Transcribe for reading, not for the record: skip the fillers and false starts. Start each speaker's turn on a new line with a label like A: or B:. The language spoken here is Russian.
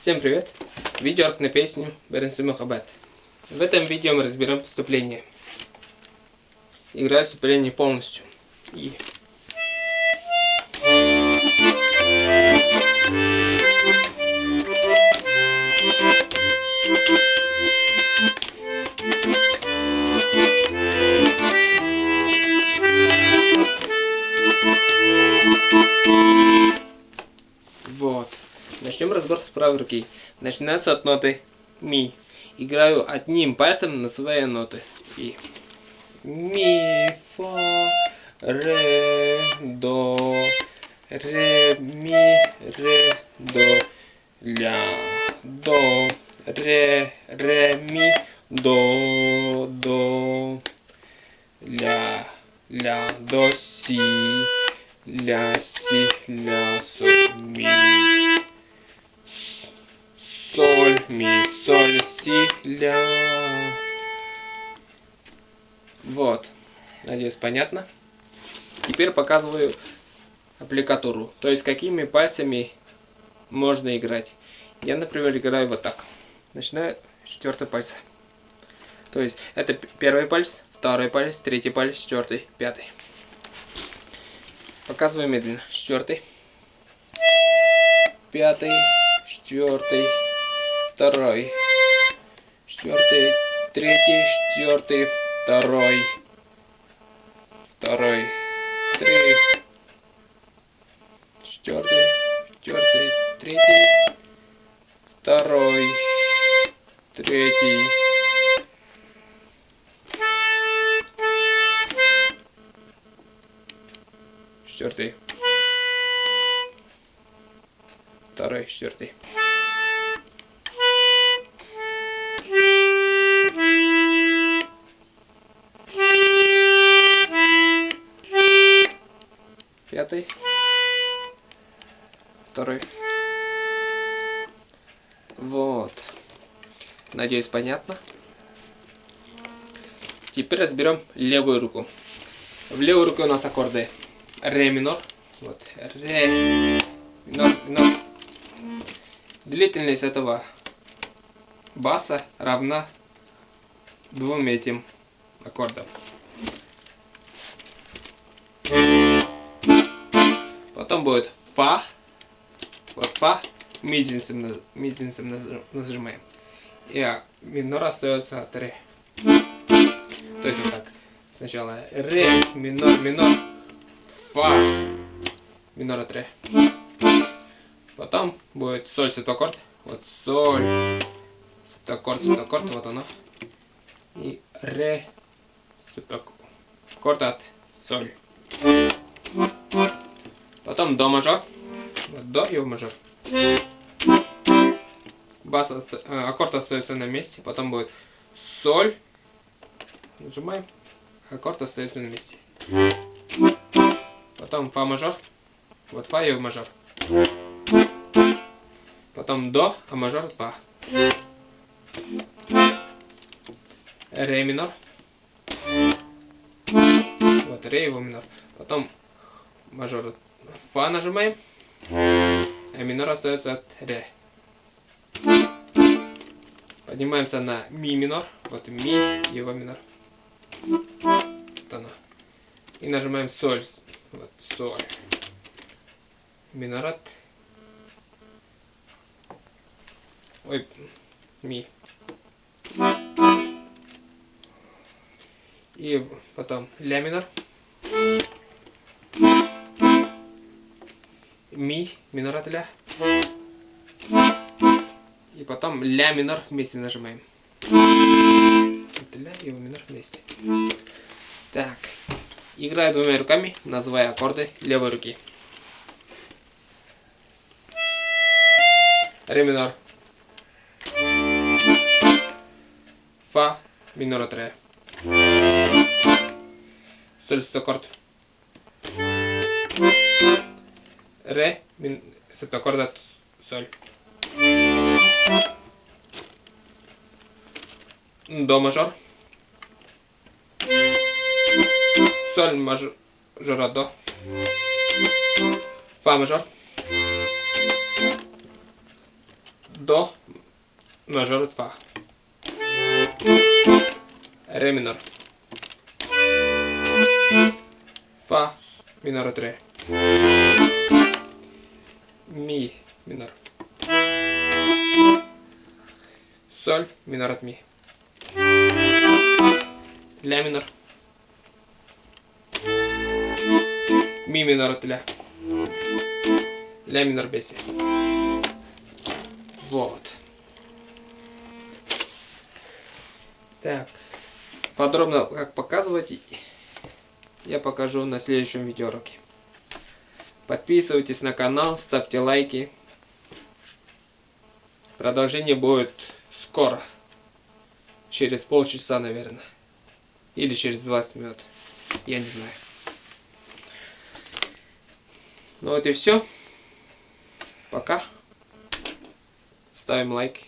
A: Всем привет! Видеоурок на песню «Беренси Мухаббат». В этом видео мы разберем поступление. Играю вступление полностью. Вот. Начнем разбор с правой руки. Начинается от ноты ми. Играю одним пальцем на свои ноты. И ми, фа, ре, до, ре, ми, ре, до, ля, до, ре, ми, до, ля, до, си, ля, соль, ми. Соль, ми, соль, си, ля. Вот. Надеюсь, понятно. Теперь показываю аппликатуру. То есть, какими пальцами можно играть. Я, например, играю вот так. Начинаю с четвертого пальца. То есть, это первый палец, второй палец, третий палец, четвертый, пятый. Показываю медленно. Четвертый, пятый, четвертый, второй, четвертый, третий, четвертый, второй, три, четвертый, третий, второй, третий, четвертый, второй, четвертый. Пятый, второй. Вот. Надеюсь, понятно. Теперь разберем левую руку. В левой руке у нас аккорды ре минор. Вот. Ре минор. Длительность этого баса равна двум этим аккордам. Потом будет фа. Вот фа. Мизинцем нажимаем. И минор остается от ре. То есть вот так. Сначала ре, минор, фа, минор от ре. Потом будет соль, септаккорд. Вот соль, септаккорд, вот оно. И ре, септаккорд от соль. Потом до мажор. Вот до и мажор. Бас, аккорд остается на месте. Потом будет соль. Нажимаем. Аккорд остается на месте. Потом фа мажор. Вот фа и мажор. Потом до, а мажор фа. Ре минор. Вот ре и минор. Потом мажор фа нажимаем. А минор остается от ре. Поднимаемся на ми минор. Вот ми, его минор. Вот оно. И нажимаем соль. Вот соль. Минор от. Ой, ми. И потом ля минор. Ми, минор от ля. И потом ля минор вместе нажимаем. Это ля и минор вместе. Так. Играю двумя руками, называя аккорды левой руки. Ре минор. Фа, минор от ре. Соль, септаккорд. Ре, септаккорд от соль. До мажор. Соль мажор от до. Фа мажор. До мажор 2. Ре минор. Фа минор 3. Ми минор. Соль минор от ми. Ля минор. Ми минор от ля. Ля минор беси. Вот. Так. Подробно как показывать я покажу на следующем видеоуроке. Подписывайтесь на канал, ставьте лайки. Продолжение будет скоро. Через полчаса, наверное. Или через 20 минут. Я не знаю. Ну вот и все. Пока. Ставим лайки.